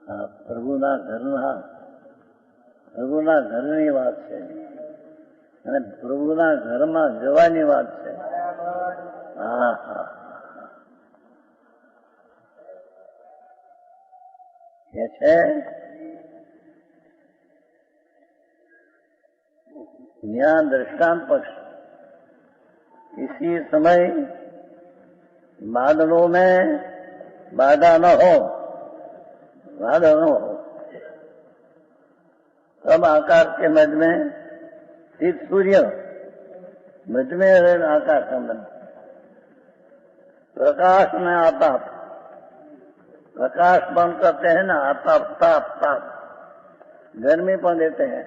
[SPEAKER 1] હા, પ્રભુના ઘરની વાત છે અને પ્રભુના ઘરમાં જવાની વાત છે. હા હા, ये है यहाँ दृष्टांत पक्ष. इसी समय बादलों में बाधा न हो, तब आकाश के मध्य में स्थित सूर्य, मध्य में आकाश का मध्य, प्रकाश में आता, प्रकाश बंद करते हैं ना, ताप ताप ताप गर्मी पर देते हैं.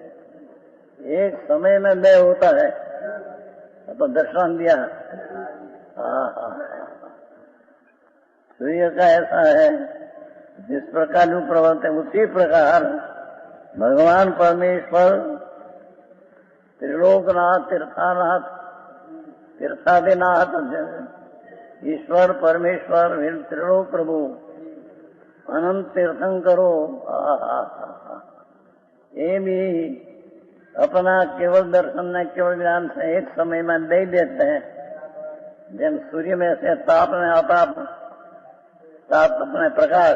[SPEAKER 1] एक समय में मैं होता है, तो दर्शन दिया. हाँ हाँ, सूर्य का ऐसा है, जिस प्रकार प्रवर्तन उसी प्रकार भगवान परमेश्वर त्रिलोकनाथ, तीर्थानाथ, तीर्थादिनाथ, ईश्वर परमेश्वर त्रिलोक प्रभु अनंत तीर्थंकरो. ये भी अपना केवल दर्शन न केवल ज्ञान से एक समय में दे देते हैं. जब सूर्य में से ताप में आता, ताप अपने प्रकाश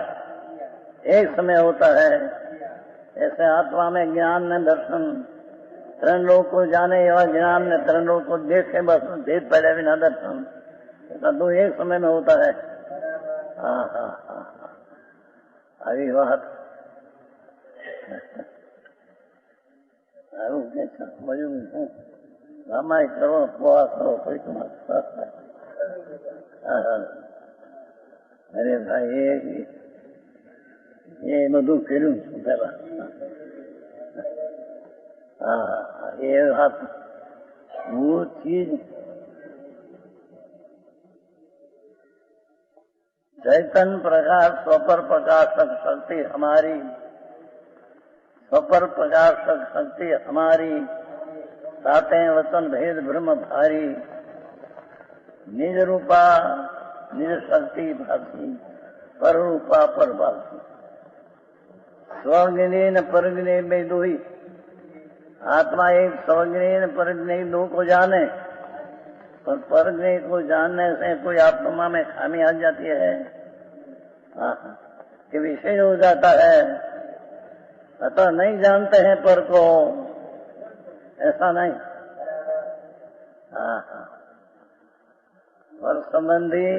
[SPEAKER 1] एक समय होता है, ऐसे आत्मा में ज्ञान में दर्शन, त्रण लोक को जाने एवं ज्ञान में त्रण लोक को देखे बस भेद पहले बिना दर्शन, ऐसा दो एक समय में होता है. हाँ हाँ हाँ, આવી વાત આવું કે સમજવું શું, રામાય કરો, પોવા કરો, કોઈ તમારે. અરે ભાઈ, એ બધું કર્યું છું પેલા. હા, એ વાત वो चीज चैतन्य प्रकाश स्वपर प्रकाशक शक्ति हमारी, स्वपर प्रकाशक शक्ति हमारी, साते वचन भेद ब्रह्म भारी, निज रूपा निज शक्ति भाती, पर रूपा पर भाती. स्वज्ञ न परज्ञ में दो ही, आत्मा एक स्वज्ञ न परज्ञ दो को जाने, पर परज्ञ को जानने से कोई आत्मा में खामी आ जाती है, कि विषय हो जाता है. अतः नहीं जानते हैं पर को, ऐसा नहीं. पर संबंधी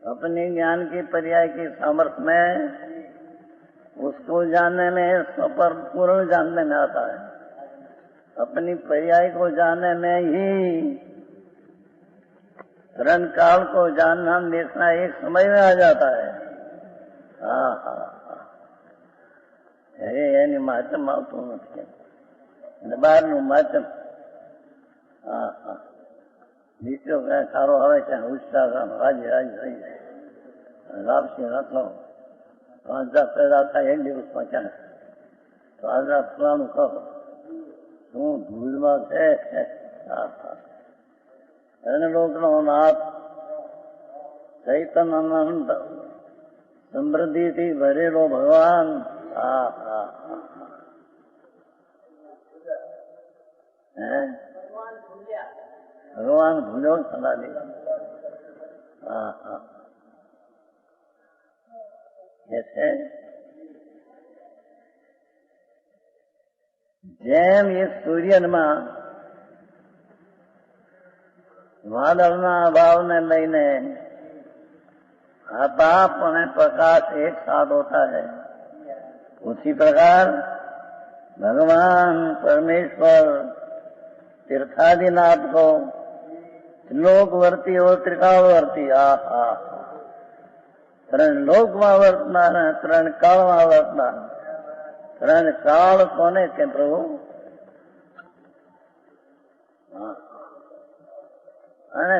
[SPEAKER 1] अपने ज्ञान की पर्याय की सामर्थ्य में उसको जानने में, स्वपर पूर्ण जानने में आता है. अपनी पर्याय को जानने में ही रण काल को जानना देखना एक समय में आ जाता है. हाँ हाँ, એની માચમ આવતું નથી, બહારનું માચમ. હા હા, બીજો કઈ સારો આવે છે, ઉત્સાહ રાજી રાજી થઈ જાય, લાભથી રાખો. 5,000 પેદા થાય એક દિવસમાં ક્યાં, તો આજરા ફલાણું કહો શું ધૂળમાં છે. હા હા, रणलोकनो नाथ चैतन्य समृद्धि थी भरेलो भगवान। भगवान भूलो सदा दे। ऐसे જેમ એ સૂર્યમાં વાદળના અભાવને લઈને ताप और प्रकाश एक साथ होता है, उसी प्रकार भगवान परमेश्वर तीर्थादिनाथ को लोकवर्ती और त्रिकालवर्ती त्रण लोकમાં વર્તનાર ત્રણ કાળમાં વર્તનાર ત્રણ કાળ કોને કે પ્રભુ? અને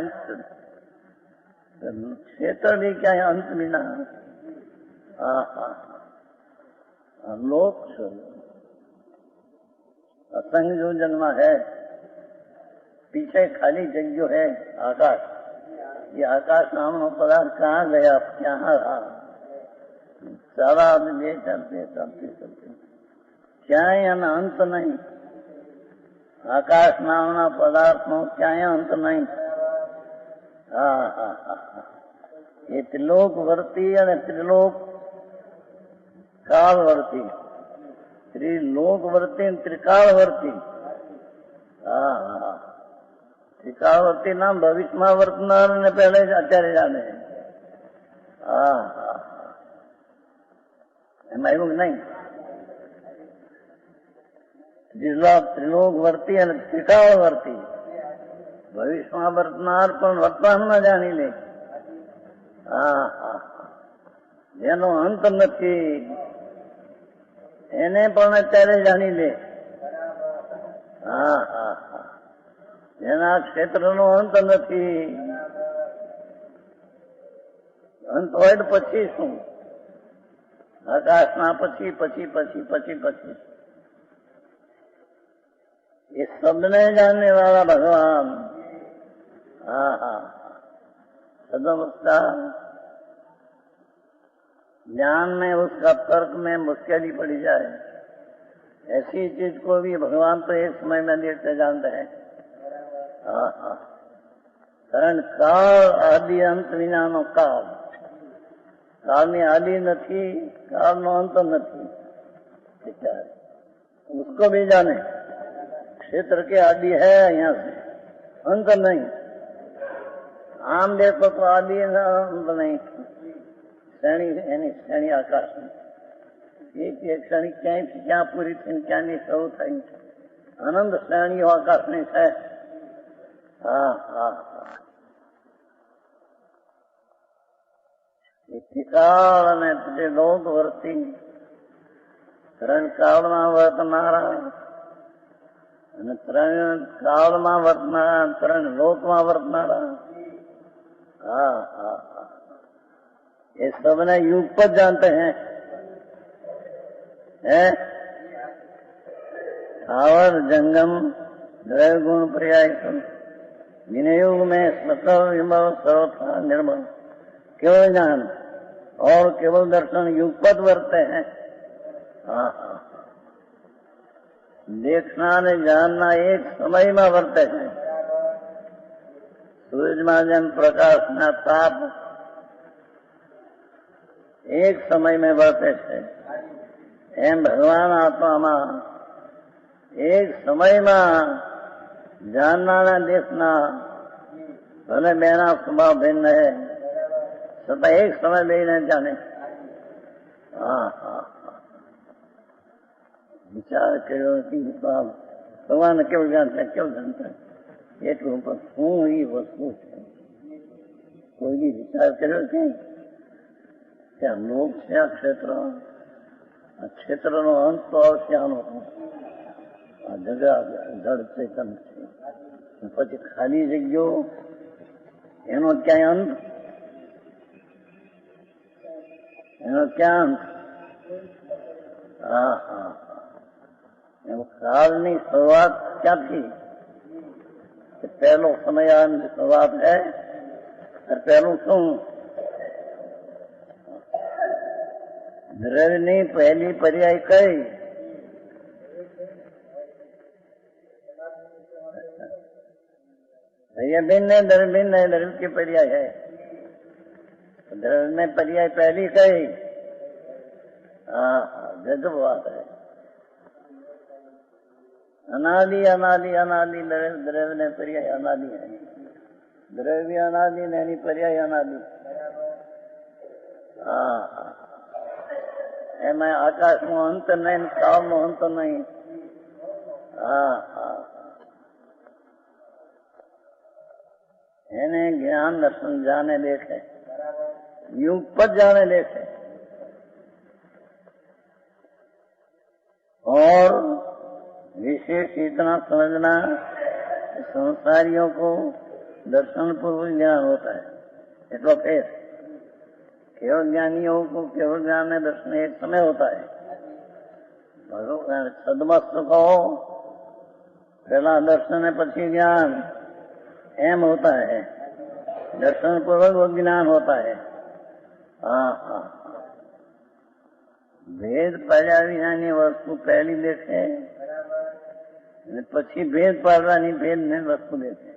[SPEAKER 1] क्षेत्र भी क्या है अंत बिना। लोक असंग जो जन्मा है, पीछे खाली जग जो है आकाश, ये आकाश नाम पदार्थ कहाँ गया, कहाँ रहा? सारा आदमी चलते चलते चलते क्या अंत नहीं। आकाश नामना पदार्थ नो क्या अंत नहीं। ये त्रिलोकवर्ती અને ત્રિલોક કાળવર્તી, ત્રિલોકवर्ती ત્રિકાળवर्ती। ત્રિકાળवर्ती નામ ભવિષ્યમાં વર્તનાર ને પહેલે જ અત્યારે જાણે। એમાં એવું નહીં। ત્રિલોકवर्ती અને ત્રિકાળवर्ती ભવિષ્યમાં વર્તનાર પણ વર્તમાનમાં જાણી લે। જેનો અંત નથી એને પણ અત્યારે જાણી લે। જેના ક્ષેત્રનો અંત નથી, અંત હોય તો પછી શું? આકાશના પછી પછી પછી પછી પછી ये सबने जानने वाला भगवान। सदवस्था ज्ञान में उसका तर्क में मुश्किल पड़ी जाए, ऐसी चीज को भी भगवान तो एक समय में देखते जानते हैं। कारण काल आदि अंत विनानो काल, काल में आदि नहीं, काल नो अंत नहीं, उसको भी जाने। क्षेत्र के आदि है यहाँ से, अंत नहीं। आम देखो तो आदि अंत नहीं। श्रेणी एनी श्रेणी आकाश में एक श्रेणी क्या क्या पूरी थी क्या नहीं शरू थी, आनंद श्रेणी आकाश में है। કાળ અને ત્રિલોકવર્તી ત્રણ કાળમાં વર્તનારા અને ત્રણ કાળમાં વર્તનારા, ત્રણ લોકમાં વર્તનારા। ये सबने युगपत जानते हैं। आवर जंगम द्रव्य गुण पर्याय विनयुग में सकल विमल सर्वथा निर्मल केवल ज्ञान और केवल दर्शन युगपत वर्ते हैं। देखना ने जानना एक समय में वर्ते हैं। सूरज में जन प्रकाश ना ताप एक समय में वर्ते है, एम भगवान आत्मा में एक समय में जानना न देखना भले बेना स्वभाव भिन्न है, सब एक समय में न जाने। विचार करो कि भगवान केवल जानते हैं, केवल जानते हैं એટલું પણ શું એ વસ્તુ છે? કોઈ બી વિચાર કર્યો છે કે આ લોક છે, આ ક્ષેત્રનો અંત તો આવશે આનો, આ જગા જળ ચેતન છે, પછી ખાલી જગ્યાઓ એનો ક્યાંય અંત? એનો ક્યાં અંત? કાળની શરૂઆત ક્યાંથી? कि पहलो समय शुरुआत है और पहलू शू દ્રવ્યની પહેલી પર્યાય કઈ? ये भिन्न है, द्रव्य भिन्न है, द्रव्य की पर्याय है। द्रव्य में पर्याय पहली कही। हाँ, गजब बात है। अनादि अनादि अनादि द्रव्य ने पर्याय अनादि है। द्रव्य अनादि नहीं पर्याय अनादि। हाँ, एम आकाश में अंत नहीं, काल में अंत नहीं। हाँ हाँ, એને જ્ઞાન દર્શન જાને દેखे, युग पर जाने देखे। और विशेष इतना समझना, संसारियों को दर्शन पूर्वक ज्ञान होता है। इतना फेर केवल ज्ञानियों को केवल ज्ञान में दर्शन एक समय होता है। भगवान सदमस्त कहो पहला दर्शन है પછી ज्ञान, एम होता है। दर्शन पूर्वक वो ज्ञान होता है। हाँ हाँ, भेद पाड्या विनानी वस्तु पहली देखे, પછી ભેદ પાડવાની ભેદ ને વસ્તુ દેખે,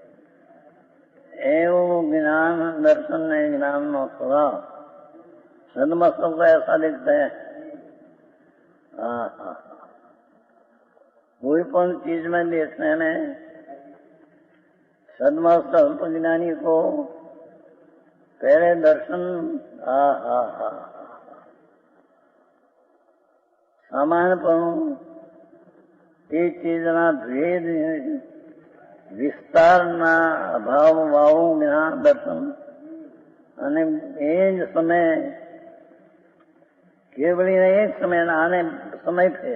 [SPEAKER 1] એવું જ્ઞાન દર્શન ને જ્ઞાન નો સ્વભાવ સદમસ્તક को ऐसा दिखता है। हाँ हाँ, कोई पण चीज में देखने में सदमस्तक ज्ञानी को पहले दर्शन સામાન્યપણું એ ચીજના ભેદ વિસ્તારના અભાવ વાળું જ્ઞાન દર્શન, અને એ જ સમય કેવળી એક સમય આને સમય છે,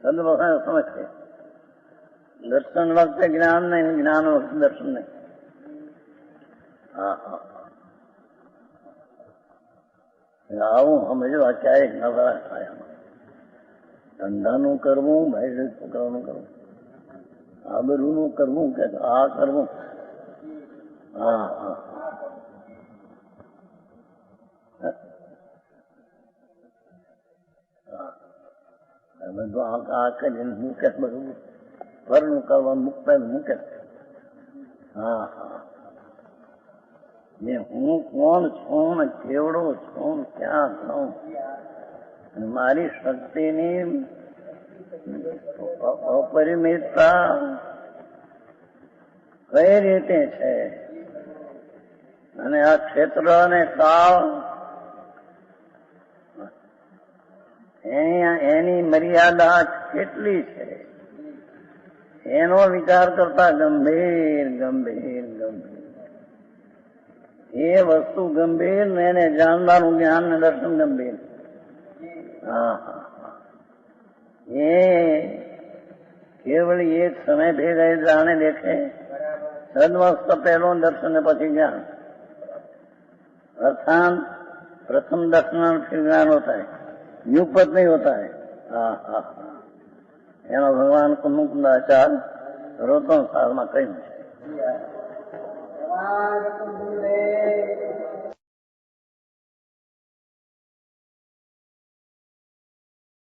[SPEAKER 1] સદવખત સમય છે। દર્શન વખતે જ્ઞાન નહીં, જ્ઞાન વખતે દર્શન નહીં। હા હા, આવું સમજવા ક્યાંય નવરા થાય। ધંધાનું કરવું, ભાઈ છોકરાનું કરવું, આબરૂનું કરવું કે આ કરવું। હા હા, બધું આ કરીને મૂકે, બધું ઘરનું કરવા મૂકતા મૂકે। હા હા, હું કોણ છું ને કેવડો છું, ક્યાં છું, મારી શક્તિની અપરિમિતતા કઈ રીતે છે, અને આ ક્ષેત્ર અને કાળ એની મર્યાદા કેટલી છે, એનો વિચાર કરતા ગંભીર ગંભીર ગંભીર એ વસ્તુ ગંભીર ને એને જાણવાનું જ્ઞાન ને દર્શન ગંભીર। હા હા, એ કેવળ એક સમય ભેગા જાણે દેखे, સદમસ્ત पहलो दर्शन है પછી ज्ञान, अर्थात प्रथम दर्शन फिर ज्ञान होता है, युगपत नहीं होता है। हाँ हाँ, એનો ભગવાન કુમુકુંદાચાર્ય રોતન સારમાં કહ્યું છે।